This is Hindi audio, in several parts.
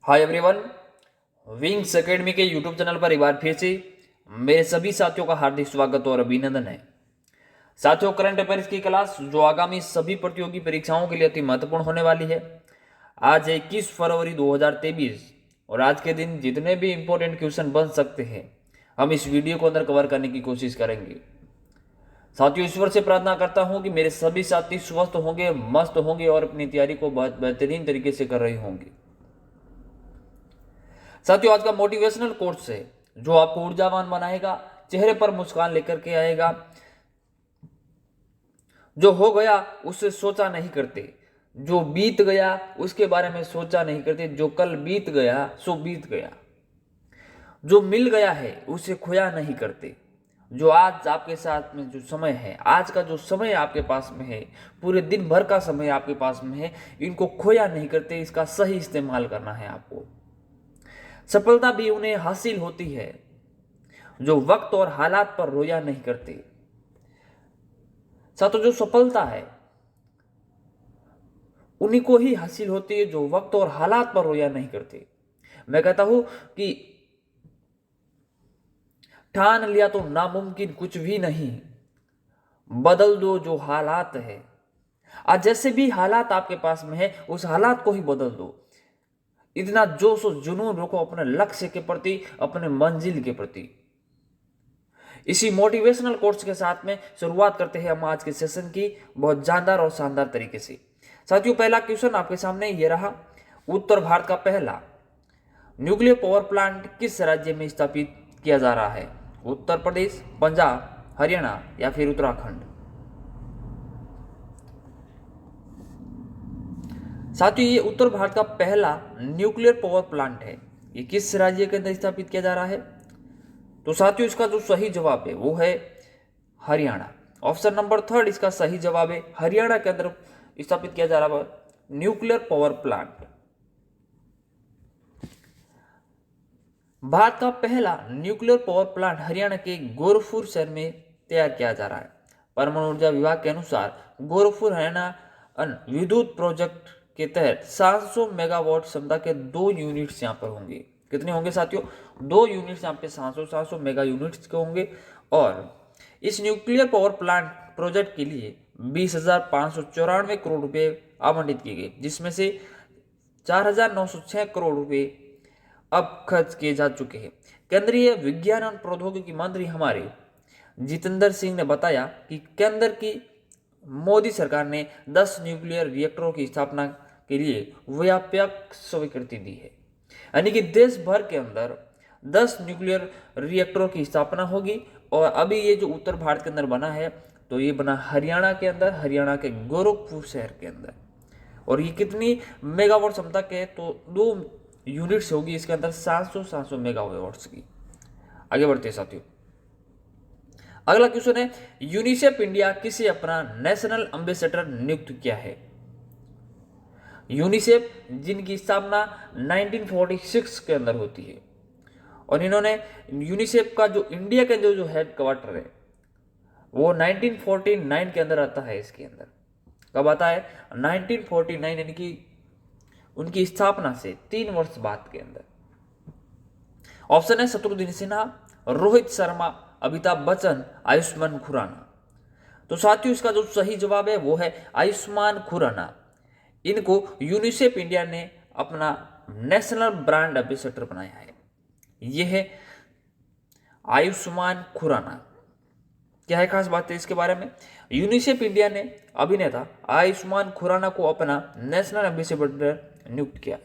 हाय एवरीवन, विंग्स एकेडमी के यूट्यूब चैनल पर एक बार फिर से मेरे सभी साथियों का हार्दिक स्वागत और अभिनंदन है। साथियों, करंट अफेयर्स की क्लास जो आगामी सभी प्रतियोगी परीक्षाओं के लिए अति महत्वपूर्ण होने वाली है। आज 21 फरवरी 2023 और आज के दिन जितने भी इंपॉर्टेंट क्वेश्चन बन सकते हैं हम इस वीडियो को अंदर कवर करने की कोशिश करेंगे। साथियों, ईश्वर से प्रार्थना करता हूं कि मेरे सभी साथी स्वस्थ होंगे, मस्त होंगे और अपनी तैयारी को बहुत बेहतरीन तरीके से कर रहे होंगे। साथियों, आज का मोटिवेशनल कोट्स है जो आपको ऊर्जावान बनाएगा, चेहरे पर मुस्कान लेकर के आएगा। जो हो गया उससे सोचा नहीं करते, जो बीत गया उसके बारे में सोचा नहीं करते, जो कल बीत गया सो बीत गया। जो मिल गया है उसे खोया नहीं करते। जो आज आपके साथ में जो समय है, आज का जो समय आपके पास में है, पूरे दिन भर का समय आपके पास में है, इनको खोया नहीं करते। इसका सही इस्तेमाल करना है आपको। सफलता भी उन्हें हासिल होती है जो वक्त और हालात पर रोया नहीं करते। साथों, जो सफलता है उन्हीं को ही हासिल होती है जो वक्त और हालात पर रोया नहीं करते। मैं कहता हूं कि ठान लिया तो नामुमकिन कुछ भी नहीं, बदल दो जो हालात है। आज जैसे भी हालात आपके पास में है उस हालात को ही बदल दो। इतना जोश और जुनून रखो अपने लक्ष्य के प्रति, अपने मंजिल के प्रति। इसी मोटिवेशनल कोर्स के साथ में शुरुआत करते हैं हम आज के सेशन की बहुत जानदार और शानदार तरीके से। साथियों, पहला क्वेश्चन आपके सामने ये रहा। उत्तर भारत का पहला न्यूक्लियर पावर प्लांट किस राज्य में स्थापित किया जा रहा है? उत्तर प्रदेश, पंजाब, हरियाणा या फिर उत्तराखंड। साथियों, ये उत्तर भारत का पहला न्यूक्लियर पावर प्लांट है। ये किस राज्य के अंदर स्थापित किया जा रहा है? तो साथियों, इसका जो सही जवाब है वो है हरियाणा। ऑप्शन नंबर 3 इसका सही जवाब है। हरियाणा के अंदर स्थापित किया जा रहा है न्यूक्लियर पावर प्लांट। भारत का पहला न्यूक्लियर पावर प्लांट हरियाणा के गोरखपुर शहर में तैयार किया जा रहा है। परमाणु ऊर्जा विभाग के अनुसार गोरखपुर हरियाणा विद्युत प्रोजेक्ट के तहत 700 मेगावाट क्षमता के 2 यूनिट्स यहाँ पर होंगे। कितने होंगे साथियों? 2 यूनिट्स यहाँ पे 700 मेगा यूनिट्स के होंगे। और इस न्यूक्लियर पावर प्लांट प्रोजेक्ट के लिए 20,594 करोड़ रुपए आवंटित किए गए, जिसमें से 4,906 करोड़ रुपए अब खर्च किए जा चुके हैं। केंद्रीय विज्ञान और प्रौद्योगिकी मंत्री हमारे जितेंद्र सिंह ने बताया कि केंद्र की मोदी सरकार ने 10 न्यूक्लियर रिएक्टरों की स्थापना के लिए व्यापक स्वीकृति दी है। यानी कि देश भर के अंदर 10 न्यूक्लियर रिएक्टरों की स्थापना होगी। और अभी ये जो उत्तर भारत के अंदर बना है तो ये बना हरियाणा के अंदर, हरियाणा के गोरखपुर शहर के अंदर। और ये कितनी मेगावाट क्षमता के? तो 2 यूनिट्स होगी इसके अंदर 700 मेगावाट्स की। आगे बढ़ते हैं साथियों। अगला क्वेश्चन है, यूनिसेफ इंडिया किसे अपना नेशनल एम्बेसडर नियुक्त किया है? यूनिसेफ जिनकी स्थापना 1946 के अंदर होती है और इन्होंने यूनिसेफ का जो इंडिया के अंदर जो हेड क्वार्टर है वो 1949 के अंदर आता है। इसके अंदर कब आता है? 1949, यानी कि उनकी स्थापना से 3 वर्ष बाद के अंदर। ऑप्शन है शत्रुघ्न सिन्हा, रोहित शर्मा, अमिताभ बच्चन, आयुष्मान खुराना। तो साथियों, इसका जो सही जवाब है वो है आयुष्मान खुराना। इनको यूनिसेफ इंडिया ने अपना नेशनल ब्रांड एम्बेसडर बनाया है। यह है आयुष्मान खुराना। क्या है खास बात है इसके बारे में? यूनिसेफ इंडिया ने अभिनेता आयुष्मान खुराना को अपना नेशनल एम्बेसडर नियुक्त किया।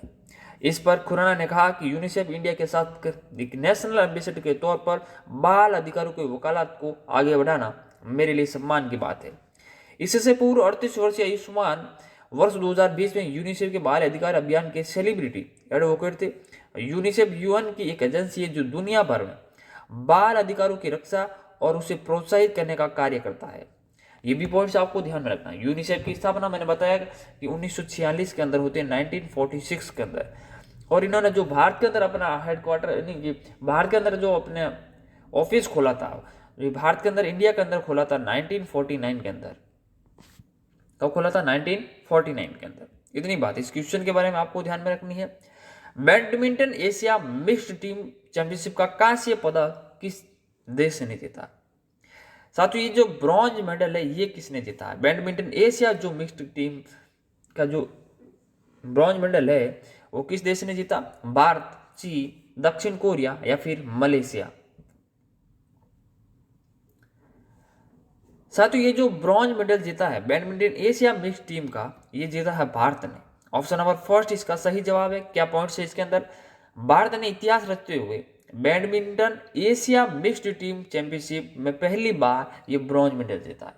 इस पर खुराना ने कहा कि यूनिसेफ इंडिया के साथ एक नेशनल एम्बेसडर के तौर पर बाल अधिकारों की वकालत को आगे बढ़ाना मेरे लिए सम्मान की बात है। इससे पूर्व 38 वर्षीय आयुष्मान वर्ष 2020 में यूनिसेफ के बाल अधिकार अभियान के सेलिब्रिटी एडवोकेट थे। यूनिसेफ यूएन की एक एजेंसी है जो दुनिया भर में बाल अधिकारों की रक्षा और उसे प्रोत्साहित करने का कार्य करता है। ये भी पॉइंट्स आपको ध्यान में रखना है। यूनिसेफ की स्थापना मैंने बताया कि 1946 के अंदर होते हैं, 1946 के अंदर। और इन्होंने जो भारत के अंदर अपना हेडक्वार्टर, यानी कि भारत के अंदर जो अपने ऑफिस खोला था, भारत के अंदर इंडिया के अंदर खोला था 1949 के अंदर। कब खोला था? 1949 के अंदर। इतनी बात इस क्वेश्चन के बारे में आपको ध्यान में रखनी है। Badminton Asia mixed team championship का कांस्य पदक किस देश ने जीता? साथियों, ये जो ब्रॉन्ज मेडल है ये किसने जीता है? बैडमिंटन एशिया जो मिक्स्ड टीम का जो ब्रॉन्ज मेडल है वो किस देश ने जीता? भारत, चीन, दक्षिण कोरिया या फिर मलेशिया? साथियों, ये जो ब्रॉन्ज मेडल जीता है बैडमिंटन एशिया मिक्स्ड टीम का, ये जीता है भारत ने। ऑप्शन नंबर फर्स्ट इसका सही जवाब है। क्या पॉइंट्स है इसके अंदर? भारत ने इतिहास रचते हुए badminton Asia mixed team championship में पहली बार ये ब्रॉन्ज मेडल जीता है।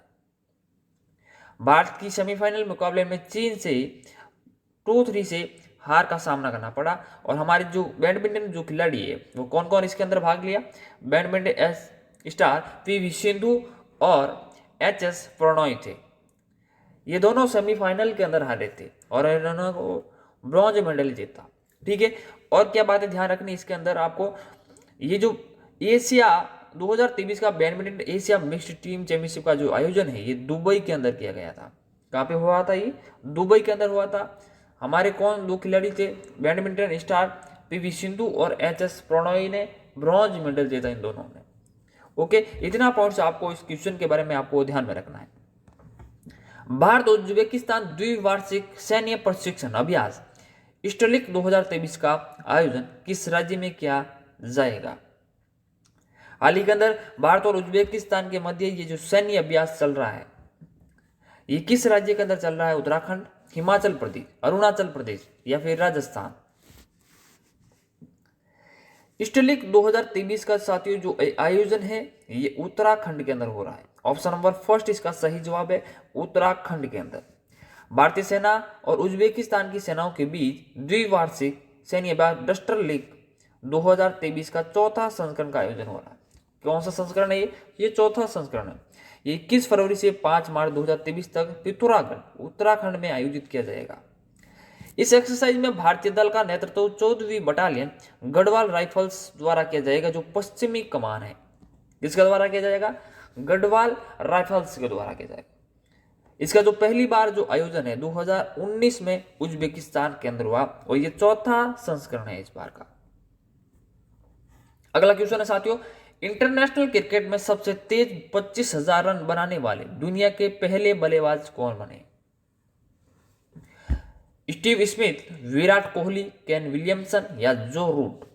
भारत की सेमीफाइनल मुकाबले में चीन से 2-3 से हार का सामना करना पड़ा। और हमारे जो बैडमिंटन जो खिलाड़ी है वो कौन कौन इसके अंदर भाग लिया? बैडमिंटन स्टार पीवी सिंधु और एचएस प्रणॉय थे। ये दोनों सेमीफाइनल के अंदर हारे थे और इन्होंने ब्रॉन्ज मेडल जीता। ठीक है, और क्या बातें ध्यान रखनी इसके अंदर आपको? ये जो एशिया 2023 का badminton Asia mixed team championship का जो आयोजन है ये दुबई के अंदर किया गया था। कहाँ पे हुआ था? ये दुबई के अंदर हुआ था। हमारे कौन दो खिलाड़ी थे? बैडमिंटन स्टार पीवी सिंधु और एचएस प्रणॉय ने ब्रॉन्ज मेडल जीता इन दोनों ने। ओके, इतना पॉइंट्स आपको इस क्वेश्चन के बारे में आपको ध्यान में रखना है। भारत उज्बेकिस्तान द्विवार्षिक सैन्य प्रशिक्षण अभ्यास स्टलिक 2023 का आयोजन किस राज्य में किया जाएगा? हाल ही के अंदर भारत और उज्बेकिस्तान के मध्य ये जो सैन्य अभ्यास चल रहा है ये किस राज्य के अंदर चल रहा है? उत्तराखंड, हिमाचल प्रदेश, अरुणाचल प्रदेश या फिर राजस्थान? स्टलिक 2023 का साथियों जो आयोजन है ये उत्तराखंड के अंदर हो रहा है। ऑप्शन नंबर फर्स्ट इसका सही जवाब है, उत्तराखंड के अंदर। भारतीय सेना और उज्बेकिस्तान की सेनाओं के बीच द्विवार्षिक सैन्य अभ्यास स्टलिक 2023 का चौथा संस्करण का आयोजन हो रहा है। कौन सा संस्करण है ये? चौथा संस्करण है। ये 21 फरवरी से 5 मार्च 2023 तक पिथौरागढ़ उत्तराखंड में आयोजित किया जाएगा। इस एक्सरसाइज में भारतीय दल का नेतृत्व 14वीं बटालियन गढ़वाल राइफल्स द्वारा किया जाएगा जो पश्चिमी कमान है। किसके द्वारा किया जाएगा? गढ़वाल राइफल्स के द्वारा किया जाएगा। इसका जो पहली बार जो आयोजन है 2019 में उज्बेकिस्तान के अंदर हुआ और ये चौथा संस्करण है इस बार का। अगला क्वेश्चन है साथियों, इंटरनेशनल क्रिकेट में सबसे तेज 25,000 रन बनाने वाले दुनिया के पहले बल्लेबाज कौन बने? Steve Smith, Virat Kohli, Kane Williamson या जो रूट?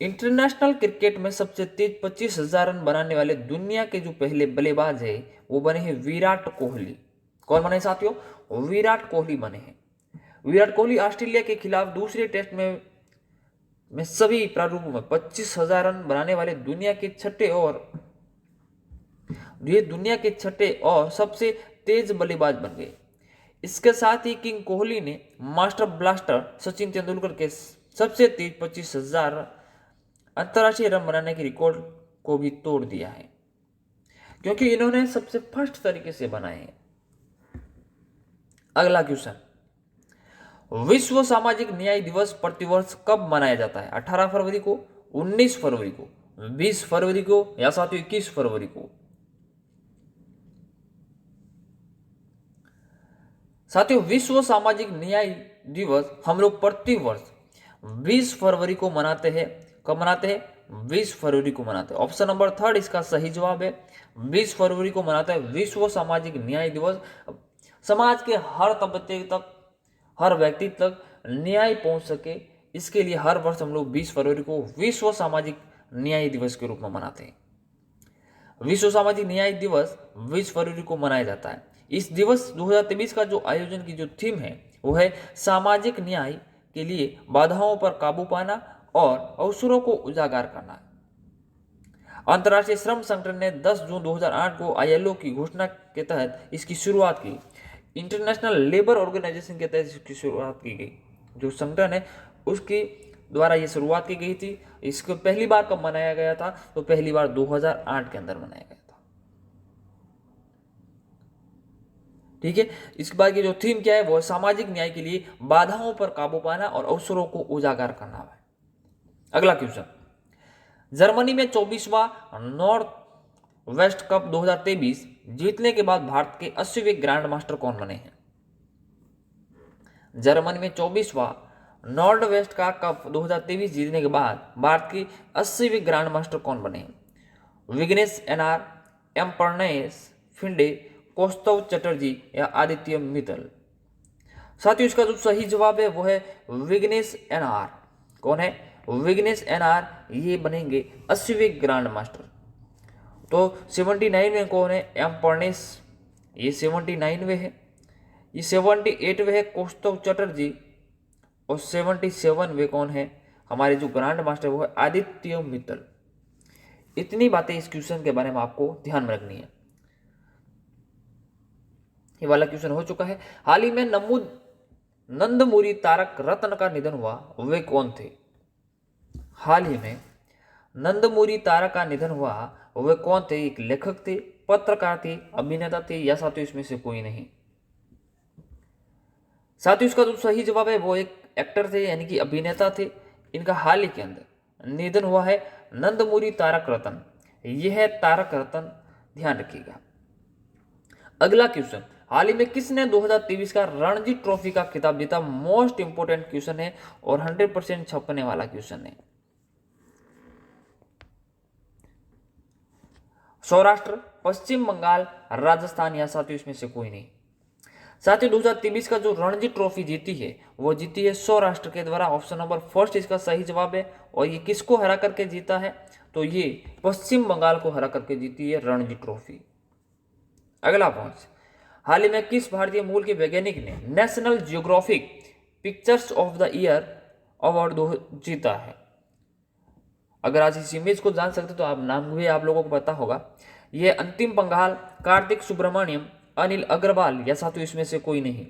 इंटरनेशनल क्रिकेट में सबसे तेज 25,000 रन बनाने वाले दुनिया के जो पहले बल्लेबाज है वो बने हैं विराट कोहली। कौन बने साथियों? विराट कोहली बने हैं। विराट कोहली ऑस्ट्रेलिया के खिलाफ दूसरे टेस्ट में सभी प्रारूपों में 25,000 रन बनाने वाले दुनिया के छठे और सबसे तेज बल्लेबाज बन गए। इसके साथ ही किंग कोहली ने मास्टर ब्लास्टर सचिन तेंदुलकर के सबसे तेज 25,000 अंतर्राष्ट्रीय रन बनाने के रिकॉर्ड को भी तोड़ दिया है, क्योंकि इन्होंने सबसे फर्स्ट तरीके से बनाए हैं। अगला क्वेश्चन, विश्व सामाजिक न्याय दिवस प्रतिवर्ष कब मनाया जाता है? 18 फरवरी को, 19 फरवरी को, 20 फरवरी को या साथियों 21 फरवरी को? साथियों, विश्व सामाजिक न्याय दिवस हम लोग प्रतिवर्ष 20 फरवरी को मनाते हैं। कब मनाते हैं? 20 फरवरी को मनाते हैं। ऑप्शन नंबर थर्ड इसका सही जवाब है, 20 फरवरी को मनाता है विश्व सामाजिक न्याय दिवस। समाज के हर तबके तक, हर व्यक्ति तक न्याय पहुंच सके, इसके लिए हर वर्ष हम लोग 20 फरवरी को विश्व सामाजिक न्याय दिवस के रूप में मनाते हैं। विश्व सामाजिक न्याय दिवस 20 फरवरी को मनाया जाता है। इस दिवस 2023 का जो आयोजन की जो थीम है वो है सामाजिक न्याय के लिए बाधाओं पर काबू पाना और अवसरों को उजागर करना। अंतर्राष्ट्रीय श्रम संगठन ने 10 जून 2008 को आईएलओ की घोषणा के तहत इसकी शुरुआत की। इंटरनेशनल लेबर ऑर्गेनाइजेशन के तहत इसकी शुरुआत की गई। जो संगठन है उसके द्वारा ये शुरुआत की गई थी। इसको पहली बार कब मनाया गया था? तो पहली बार 2008 के अंदर मनाया गया था। ठीक है, इसके बाद की जो थीम क्या है वो सामाजिक न्याय के लिए बाधाओं पर काबू पाना और अवसरों को उजागर करना है। अगला क्वेश्चन, जर्मनी में 24वां नॉर्थ वेस्ट कप 2023 जीतने के बाद भारत के 80वें ग्रैंड मास्टर कौन बने हैं? जर्मनी में 24वां नॉर्थ वेस्ट का कप 2023 जीतने के बाद भारत की 80वीं ग्रैंड मास्टर कौन बने? विघ्नेश एनआर, एम प्रणेश फिंडे, कौस्तव चटर्जी या आदित्य मित्तल? साथियों इसका जो सही जवाब है वो है विघ्नेश एनआर। कौन है? विघ्नेश एनआर, ये बनेंगे 80वें ग्रैंड मास्टर। तो 79 में कौन है? एम प्रणेश, ये 79वें है। ये 78वें है कौस्तव चटर्जी, और 77वें कौन है? हमारे जो ग्रैंड मास्टर वो है आदित्य मित्तल। इतनी बातें इस क्वेश्चन के बारे में आपको ध्यान में रखनी है। ये वाला क्वेश्चन हो चुका है। हाल ही में नंदमुरी तारक रत्न का निधन हुआ, वे कौन थे? हाल ही में नंदमुरी तारक का निधन हुआ, वे कौन थे? एक लेखक थे, पत्रकार थे, अभिनेता थे, या साथियों इसमें से कोई नहीं? साथियों इसका जो सही जवाब है वो एक एक्टर थे, यानी कि अभिनेता थे। इनका हाल ही के अंदर निधन हुआ है, नंदमुरी तारक रत्न। यह है तारक रत्न, ध्यान रखिएगा। अगला क्वेश्चन, हाल ही में किसने 2023 का रणजी ट्रॉफी का खिताब जीता? मोस्ट इंपोर्टेंट क्वेश्चन है और 100% छपने वाला क्वेश्चन है। सौराष्ट्र, पश्चिम बंगाल, राजस्थान, या साथियों इसमें से कोई नहीं? साथियों 2023 का जो रणजी ट्रॉफी जीती है वो जीती है सौराष्ट्र के द्वारा। ऑप्शन नंबर फर्स्ट इसका सही जवाब है। और ये किसको हरा करके जीता है? तो ये पश्चिम बंगाल को हरा करके जीती है रणजी ट्रॉफी। अगला पॉइंट, हाल ही में किस भारतीय मूल के वैज्ञानिक ने national geographic pictures of the year award जीता है? अगर आज इस इमेज को जान सकते तो आप नाम भी आप लोगों को पता होगा। ये अंतिम पंघाल, कार्तिक सुब्रमण्यम, अनिल अग्रवाल, या साथियों इसमें से कोई नहीं?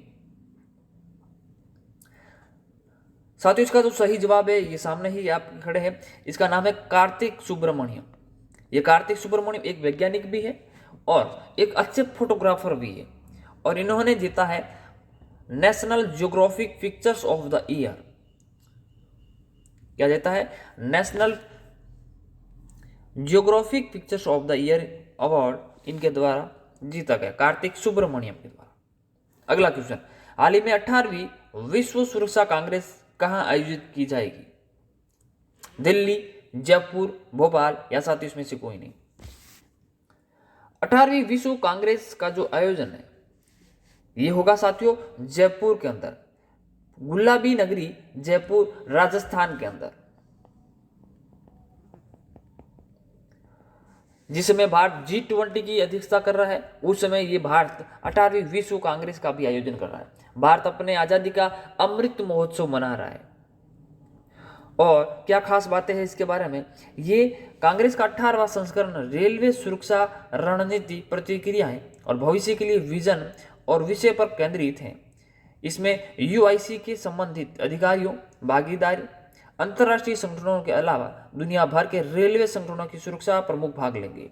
साथियों इसका जो सही जवाब है ये सामने ही आप खड़े हैं, इसका नाम है कार्तिक सुब्रमण्यम। ये कार्तिक सुब्रमण्यम एक वैज्ञानिक भी है और एक अच्छे फोटोग्राफर भी है, और इन्होंने जीता है national geographic pictures of the year. क्या जीता है? National geographic pictures of the year award इनके द्वारा जीता गया, कार्तिक सुब्रमण्यम के द्वारा। अगला क्वेश्चन, हाल ही में 18वीं विश्व सुरक्षा कांग्रेस कहां आयोजित की जाएगी? दिल्ली, जयपुर, भोपाल, या साथियों इसमें से कोई नहीं? 18वीं विश्व कांग्रेस का जो आयोजन है ये होगा साथियों जयपुर के अंदर, गुलाबी नगरी जयपुर, राजस्थान के अंदर। जिस समय भारत G20 की अध्यक्षता कर रहा है उस समय ये भारत 18वीं विश्व कांग्रेस का भी आयोजन कर रहा है। भारत अपने आजादी का अमृत महोत्सव मना रहा है। और क्या खास बातें हैं इसके बारे में? ये कांग्रेस का 18वां संस्करण रेलवे सुरक्षा रणनीति, प्रतिक्रियाएं और भविष्य के लिए विजन और विषय पर केंद्रित है। इसमें UIC के संबंधित अधिकारियों, भागीदारी, अंतर्राष्ट्रीय संगठनों के अलावा दुनिया भर के रेलवे संगठनों की सुरक्षा प्रमुख भाग लेंगे।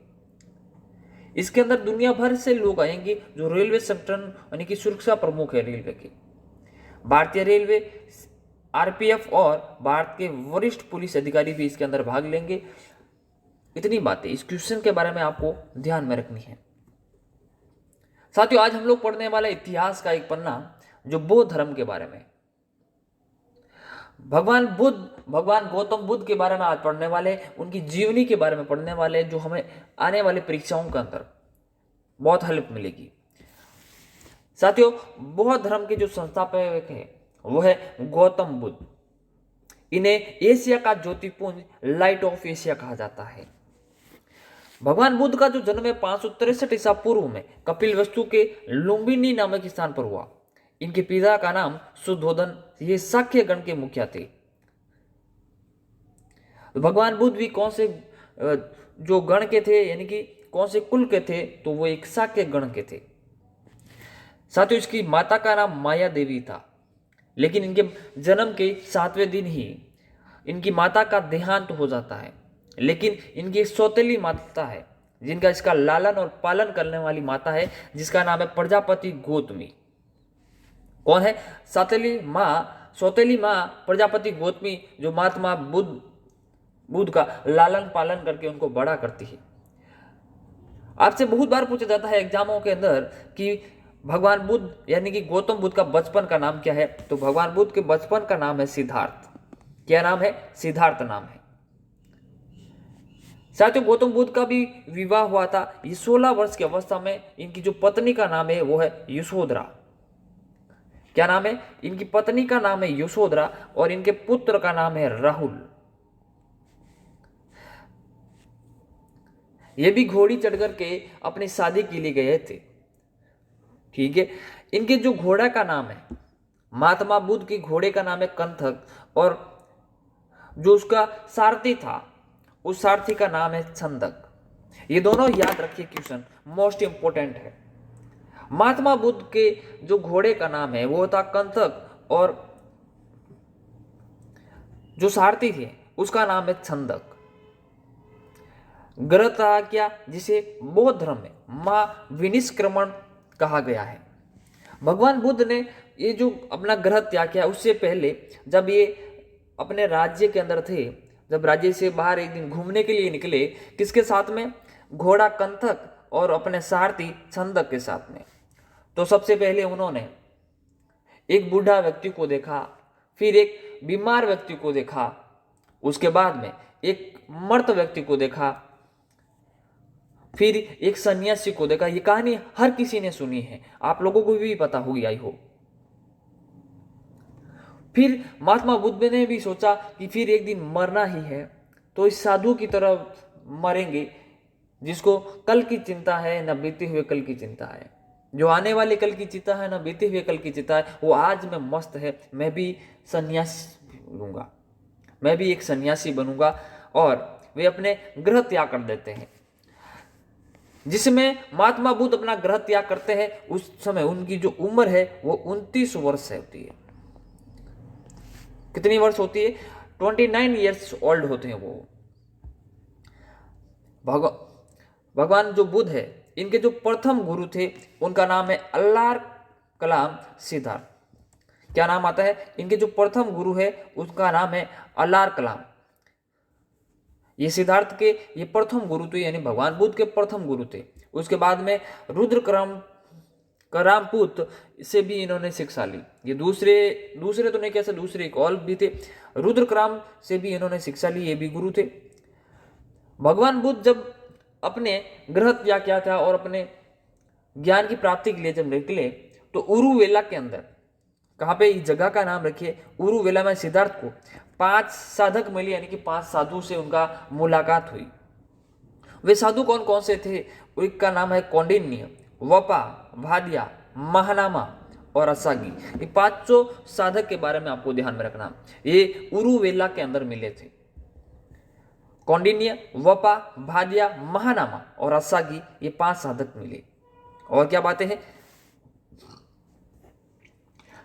इसके अंदर दुनिया भर से लोग आएंगे जो रेलवे संगठन यानी कि सुरक्षा प्रमुख है रेलवे के। भारतीय रेलवे, RPF और भारत के वरिष्ठ पुलिस अधिकारी भी इसके अंदर भाग लेंगे। इतनी बातें इस क्वेश्चन के बारे में आपको ध्यान में रखनी है। साथियों आज हम लोग पढ़ने वाले इतिहास का एक पन्ना जो बौद्ध धर्म के बारे में, भगवान गौतम बुद्ध के बारे में आज पढ़ने वाले, उनकी जीवनी के बारे में पढ़ने वाले, जो हमें आने वाले परीक्षाओं के अंदर बहुत हेल्प मिलेगी। साथियों बौद्ध धर्म के जो संस्थापक है वो है गौतम बुद्ध। इन्हें एशिया का ज्योतिपुंज, लाइट ऑफ एशिया कहा जाता है। भगवान बुद्ध का जो जन्म है 563 ईसा पूर्व में कपिलवस्तु के लुम्बिनी नामक स्थान पर हुआ। इनके पिता का नाम सुद्धोधन, ये शाक्य गण के मुखिया थे। भगवान बुद्ध भी कौन से जो गण के थे, यानी कि कौन से कुल के थे? तो वो एक शाक्य गण के थे। साथियों इसकी माता का नाम माया देवी था, लेकिन इनके जन्म के 7वें दिन ही इनकी माता का देहांत हो जाता है। लेकिन इनकी सौतेली माता है जिनका इसका लालन और पालन करने वाली माता है, जिसका नाम है प्रजापति गौतमी। कौन है? सौतेली माँ प्रजापति गौतमी, जो महात्मा बुद्ध का लालन पालन करके उनको बड़ा करती है। आपसे बहुत बार पूछा जाता है एग्जामों के अंदर कि भगवान बुद्ध यानी कि गौतम बुद्ध का बचपन का नाम क्या है? तो भगवान बुद्ध के बचपन का नाम है सिद्धार्थ। क्या नाम है? सिद्धार्थ नाम है। साथियों, गौतम बुद्ध का भी विवाह हुआ था। ये 16 वर्ष की अवस्था में इनकी जो पत्नी का नाम है वो है यशोधरा। क्या नाम है? इनकी पत्नी का नाम है यशोधरा और इनके पुत्र का नाम है राहुल। ये भी घोड़ी चढ़ करके अपनी शादी के लिए गए थे। ठीक है। इनके जो घोड़ा का नाम है, महात्मा बुद्ध के घोड़े का नाम है कंथक और जो उसका सारथी था उस सारथी का नाम है छंदक। ये दोनों याद रखिए, क्वेश्चन मोस्ट इंपोर्टेंट है। महात्मा बुद्ध के जो घोड़े का नाम है वो था कंथक और जो सारथी थे उसका नाम है छंदक। ग्रह था क्या, जिसे बौद्ध धर्म में महाविनिष्क्रमण कहा गया है। भगवान बुद्ध ने ये जो अपना ग्रह त्याग किया उससे पहले जब ये अपने राज्य के अंदर थे, जब राज्य से बाहर एक दिन घूमने के लिए निकले, किसके साथ में? घोड़ा कंथक और अपने सारथी छंदक के साथ में। तो सबसे पहले उन्होंने एक बूढ़ा व्यक्ति को देखा, फिर एक बीमार व्यक्ति को देखा, उसके बाद में एक मर्द व्यक्ति को देखा, फिर एक सन्यासी को देखा। ये कहानी हर किसी ने सुनी है, आप लोगों को भी पता होगी, आई हो। फिर महात्मा बुद्ध ने भी सोचा कि फिर एक दिन मरना ही है, तो इस साधु की तरह मरेंगे जिसको कल की चिंता है, न बीते हुए कल की चिंता है। जो आने वाले कल की चिंता है, न बीते हुए कल की चिंता है, वो आज में मस्त है। मैं भी सन्यास लूंगा, मैं भी एक सन्यासी बनूंगा। और वे अपने ग्रह त्याग कर देते हैं। जिसमें महात्मा बुद्ध अपना ग्रह त्याग करते हैं उस समय उनकी जो उम्र है वो 29 वर्ष होती है। कितनी वर्ष होती है? 29 ईयर्स ओल्ड होते हैं वो। भगवान जो बुद्ध है, इनके जो प्रथम गुरु थे उनका नाम है अल्लाह कलाम सिद्धार्थ। क्या नाम आता है? इनके जो प्रथम गुरु है उसका नाम है अल्लाह कलाम। ये सिद्धार्थ के ये प्रथम गुरु थे, यानी भगवान बुद्ध के प्रथम गुरु थे। उसके बाद में रुद्रक्रम करामपुत से भी इन्होंने शिक्षा ली। ये दूसरे तो नहीं कैसे, दूसरे एक और भी थे, रुद्रक्राम से भी इन्होंने शिक्षा ली, ये भी गुरु थे। भगवान बुद्ध जब अपने ग्रह त्याग किया था और अपने ज्ञान की प्राप्ति के लिए जब निकले तो उरुवेला के अंदर, कहाँ पे, इस जगह का नाम रखिए उरुवेला में, सिद्धार्थ को 5 साधक मिले, यानी कि 5 साधु से उनका मुलाकात हुई। वे साधु कौन कौन से थे? एक का नाम है कौंडिन्य, वपा, भादिया, महानामा और असागी। ये 500 साधक के बारे में आपको ध्यान में रखना। ये उरुवेला के अंदर मिले थे। कौंडिन्य, वपा, भादिया, महानामा और असागी, ये 5 साधक मिले। और क्या बातें हैं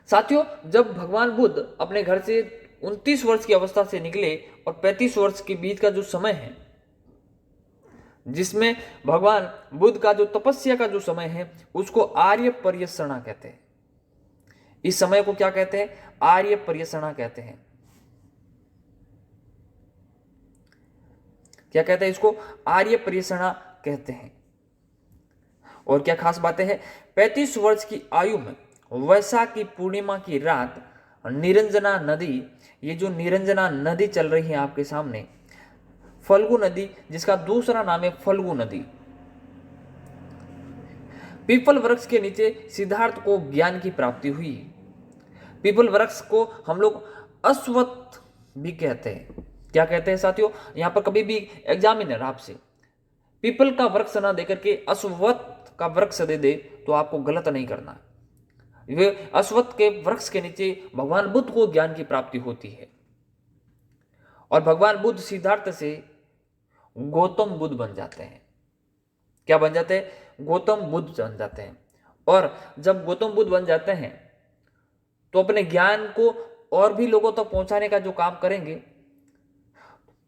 साथियों? जब भगवान बुद्ध अपने घर से 29 वर्ष की अवस्था से निकले और 35 वर्ष के बीच का जो समय है, जिसमें भगवान बुद्ध का जो तपस्या का जो समय है उसको आर्य पर्यसना कहते हैं। इस समय को क्या कहते हैं? आर्य पर्यसना कहते हैं। क्या कहते हैं इसको? आर्य पर्यसना कहते हैं। और क्या खास बातें हैं? 35 वर्ष की आयु में वैशाख की पूर्णिमा की रात निरंजना नदी, ये जो निरंजना नदी चल रही है आपके सामने, फल्गु नदी, जिसका दूसरा नाम है फल्गु नदी, पीपल वृक्ष के नीचे सिद्धार्थ को ज्ञान की प्राप्ति हुई। पीपल वृक्ष को हम लोग अश्वत्थ भी कहते हैं। क्या कहते हैं साथियों? यहां पर कभी भी एग्जामिनर आपसे पीपल का वृक्ष ना देकर के अश्वत्थ का वृक्ष दे दे तो आपको गलत नहीं करना। वे अश्वत्थ के वृक्ष के नीचे भगवान बुद्ध को ज्ञान की प्राप्ति होती है और भगवान बुद्ध सिद्धार्थ से गौतम बुद्ध बन जाते हैं। क्या बन जाते हैं? गौतम बुद्ध बन जाते हैं। और जब गौतम बुद्ध बन जाते हैं तो अपने ज्ञान को और भी लोगों तक पहुंचाने का जो काम करेंगे।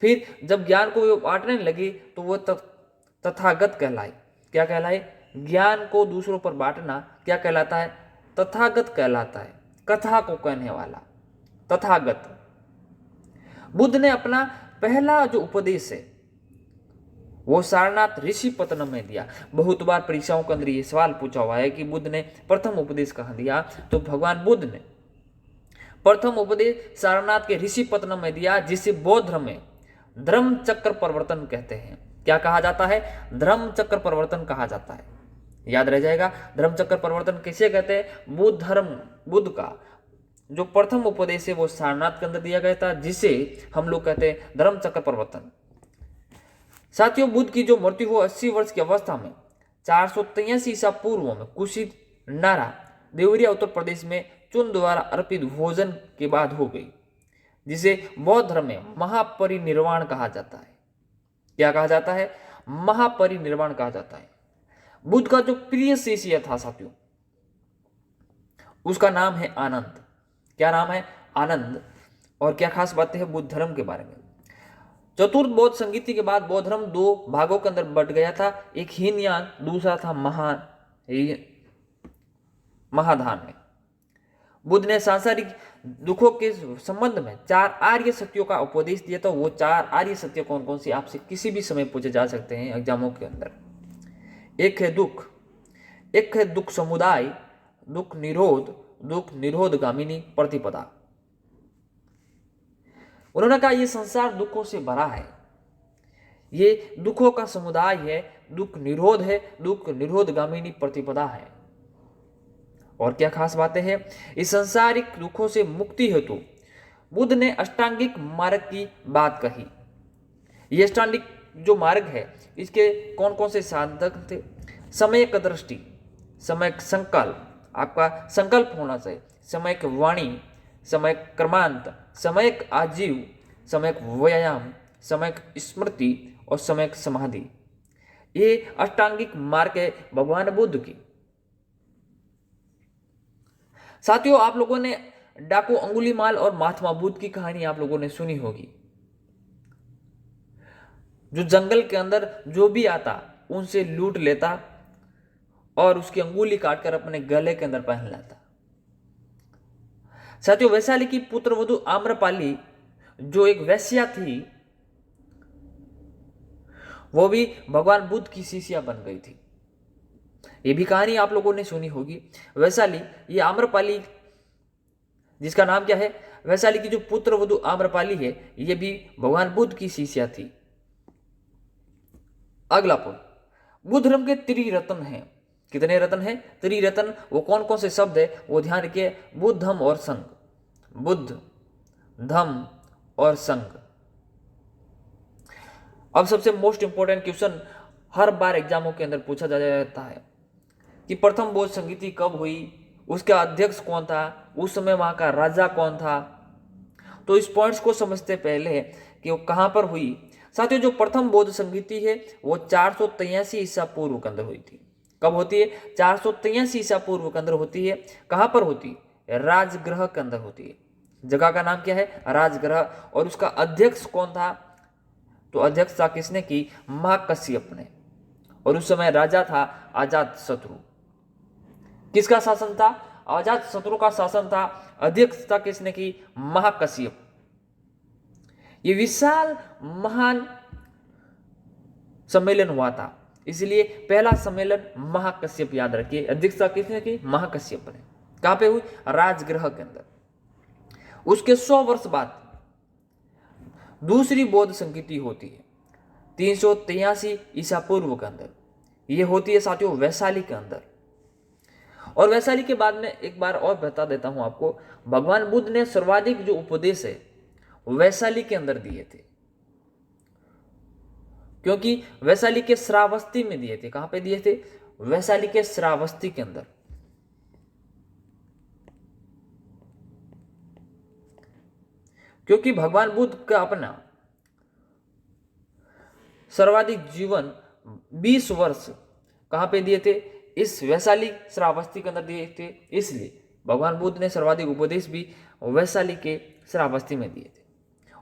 फिर जब ज्ञान को बांटने लगे तो वो तथागत कहलाए। क्या कहलाए? ज्ञान को दूसरों पर बांटना क्या कहलाता है? तथागत कहलाता है। कथा को कहने वाला तथागत। बुद्ध ने अपना पहला जो उपदेश है वो सारनाथ ऋषिपत्तनम में दिया। बहुत बार परीक्षाओं के अंदर ये सवाल पूछा हुआ है कि बुद्ध ने प्रथम उपदेश कहाँ दिया, तो भगवान बुद्ध ने प्रथम उपदेश सारनाथ के ऋषिपत्तनम में दिया, जिसे बौद्ध धर्म में धर्म चक्र परिवर्तन कहते हैं। क्या कहा जाता है? धर्म चक्र परिवर्तन कहा जाता है, याद रह जाएगा। धर्म चक्र परिवर्तन किसे कहते हैं? बुद्ध का जो प्रथम उपदेश है वो सारनाथ के अंदर दिया गया था, जिसे हम लोग कहते हैं धर्म चक्र परिवर्तन। साथियों, बुद्ध की जो मृत्यु हो 80 वर्ष की अवस्था में 483 ईसा पूर्व में कुशित नारा देवरिया उत्तर प्रदेश में चून द्वारा अर्पित भोजन के बाद हो गई, जिसे बौद्ध धर्म में महापरिनिर्वाण कहा जाता है। क्या कहा जाता है? महापरिनिर्वाण कहा जाता है। बुद्ध का जो प्रिय शिष्य था साथियों, उसका नाम है आनंद। क्या नाम है? आनंद। और क्या खास बातें हैं बुद्ध धर्म के बारे में? चतुर्थ बौद्ध संगीति के बाद बौद्ध धर्म दो भागों के अंदर बट गया था, एक हीनयान, दूसरा था महाधान में। बुद्ध ने सांसारिक दुखों के संबंध में 4 आर्य सत्यों का उपदेश दिया था। वो 4 आर्य सत्य कौन कौन सी आपसे किसी भी समय पूछे जा सकते हैं एग्जामों के अंदर। एक है दुख, एक है दुख समुदाय, दुख निरोध, दुख निरोधगामिनी प्रतिपदा। उन्होंने कहा ये संसार दुखों से भरा है, ये दुखों का समुदाय है, दुख निरोध है, दुख निरोधगामिनी प्रतिपदा है। और क्या खास बातें हैं? इस संसारिक दुखों से मुक्ति हेतु बुद्ध ने अष्टांगिक मार्ग की बात कही। ये अष्टांगिक जो मार्ग है, इसके कौन कौन से साधक थे? समयक दृष्टि, समयक संकल्प, आपका संकल्प होना चाहिए, समयक वाणी, समयक कर्मांत, समयक आजीव, समयक व्यायाम, समयक स्मृति और समयक समाधि। ये अष्टांगिक मार्ग है भगवान बुद्ध की। साथियों, आप लोगों ने डाकू अंगुलीमाल और महात्मा बुद्ध की कहानी आप लोगों ने सुनी होगी। जो जंगल के अंदर जो भी आता उनसे लूट लेता और उसकी अंगुली काटकर अपने गले के अंदर पहन लेता। साथियों, वैशाली की पुत्रवधु आम्रपाली जो एक वेश्या थी, वो भी भगवान बुद्ध की शिष्या बन गई थी। ये भी कहानी आप लोगों ने सुनी होगी। वैशाली, ये आम्रपाली जिसका नाम क्या है, वैशाली की जो पुत्रवधु आम्रपाली है, ये भी भगवान बुद्ध की शिष्या थी। अगला पॉइंट, बुद्ध धर्म के त्रिरत्न हैं। कितने रत्न हैं? त्रिरत्न। वो कौन कौन से शब्द है वो ध्यान रखिए। बुद्ध, धम्म और संघ। बुद्ध, धम्म और संघ। अब सबसे मोस्ट इंपोर्टेंट क्वेश्चन हर बार एग्जामों के अंदर पूछा जाता है कि प्रथम बौद्ध संगीति कब हुई, उसका अध्यक्ष कौन था, उस समय वहां का राजा कौन था। तो इस पॉइंट्स को समझते पहले कि वो कहां पर हुई। साथियों, जो प्रथम बौद्ध संगीति है वो 483 ईसा पूर्व के अंदर हुई थी। कब होती है? 483 ईसा पूर्व के अंदर होती है। कहां पर होती है? राजगृह के अंदर होती है। जगह का नाम क्या है? राजगृह। और उसका अध्यक्ष कौन था? तो अध्यक्षता किसने की? महाकश्यप ने। और उस समय राजा था अजात शत्रु। किसका शासन था? अजात शत्रु का शासन था। अध्यक्षता किसने की? महाकश्यप। ये विशाल महान सम्मेलन हुआ था, इसलिए पहला सम्मेलन महाकश्यप, याद रखिए। अध्यक्षता किसने की? महाकश्यप ने। कहां पे हुई? राजगृह के अंदर। उसके 100 वर्ष बाद दूसरी बौद्ध संगीति होती है 383 ईसा पूर्व के अंदर। यह होती है साथियों वैशाली के अंदर। और वैशाली के बाद में एक बार और बता देता हूं आपको, भगवान बुद्ध ने सर्वाधिक जो उपदेश है वैशाली के अंदर दिए थे, क्योंकि वैशाली के श्रावस्ती में दिए थे। कहां पे दिए थे? वैशाली के श्रावस्ती के अंदर। क्योंकि भगवान बुद्ध का अपना सर्वाधिक जीवन 20 वर्ष कहां पे दिए थे? इस वैशाली श्रावस्ती के अंदर दिए थे। इसलिए भगवान बुद्ध ने सर्वाधिक उपदेश भी वैशाली के श्रावस्ती में दिए थे।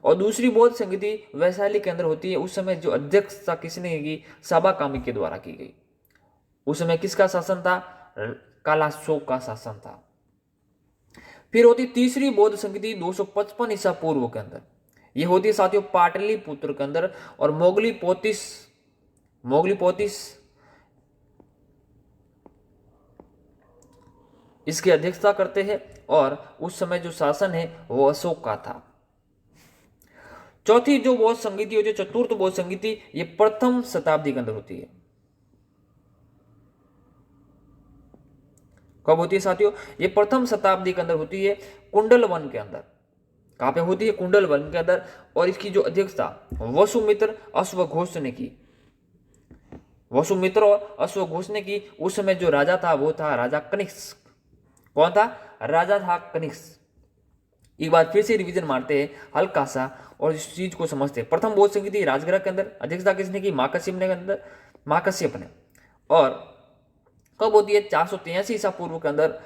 और दूसरी बौद्ध संगीति वैशाली के अंदर होती है। उस समय जो अध्यक्षता किसने की? साबा कामी के द्वारा की गई। उस समय किसका शासन था? कालाशोक का शासन था। फिर होती तीसरी बौद्ध संगीति 255 ईसा पूर्व के अंदर। यह होती है साथियों पाटलिपुत्र के अंदर। और मोगली पोतिस मोगलीपोतिस इसकी अध्यक्षता करते हैं और उस समय जो शासन है वो अशोक का था। चौथी जो बौद्ध संगीति होती है, चतुर्थ बौद्ध संगीति, ये प्रथम शताब्दी के अंदर होती है। कब होती है साथियों? ये प्रथम शताब्दी के अंदर होती है, कुंडल वन के अंदर। कहां पे होती है? कुंडल वन के अंदर। और इसकी जो अध्यक्षता वसुमित्र अश्वघोष ने की। वसुमित्र और अश्वघोष ने की। उस समय जो राजा था वो था राजा कनिष्क। कौन था? राजा था कनिष्क। एक बार फिर से रिवीजन मारते हैं हल्का सा और इस चीज को समझते हैं। प्रथम बौद्ध संगीति राजगृह के अंदर, अध्यक्षता किसने की? माकस्यप ने के अंदर, माकस्यप ने। और कब होती है? 483 ईसा पूर्व के अंदर।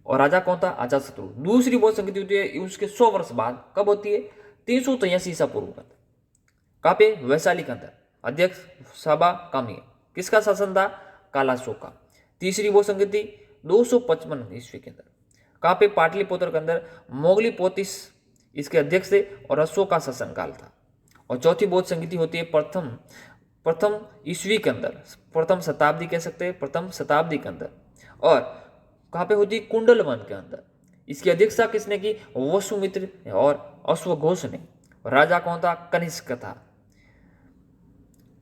और राजा कौन था? अजातशत्रु। दूसरी बौद्ध संगीति होती है उसके 100 वर्ष बाद। कब होती है? 383 ईसा पूर्व के अंदर। कहां पे? वैशाली के अंदर। अध्यक्ष सभा कामी। किसका शासन था? कालाशोक का। तीसरी बौद्ध संगीति 255 ईस्वी के अंदर। कहां पे? पाटलिपुत्र के अंदर। मोगलीपोतिस इसके अध्यक्ष थे और अशोक का शासनकाल था। और चौथी बौद्ध संगीति होती है प्रथम ईस्वी के अंदर, प्रथम शताब्दी कह सकते हैं, प्रथम शताब्दी के अंदर। और कहां पे होती है? कुंडल वन के अंदर। इसकी अध्यक्षता किसने की? वसुमित्र और अश्वघोष ने। राजा कौन था? कनिष्क था।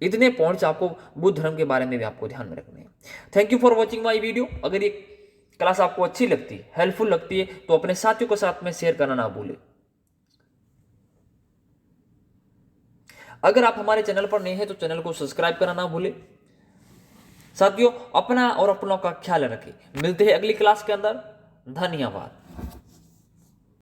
इतने पॉइंट्स आपको बुद्ध धर्म के बारे में भी आपको ध्यान में रखने हैं। Thank you for watching my video. अगर ये क्लास आपको अच्छी लगती है, हेल्पफुल लगती है, तो अपने साथियों के साथ में शेयर करना ना भूलें। अगर आप हमारे चैनल पर नए हैं तो चैनल को सब्सक्राइब करना ना भूलें। साथियों, अपना और अपनों का ख्याल रखें। मिलते हैं अगली क्लास के अंदर। धन्यवाद।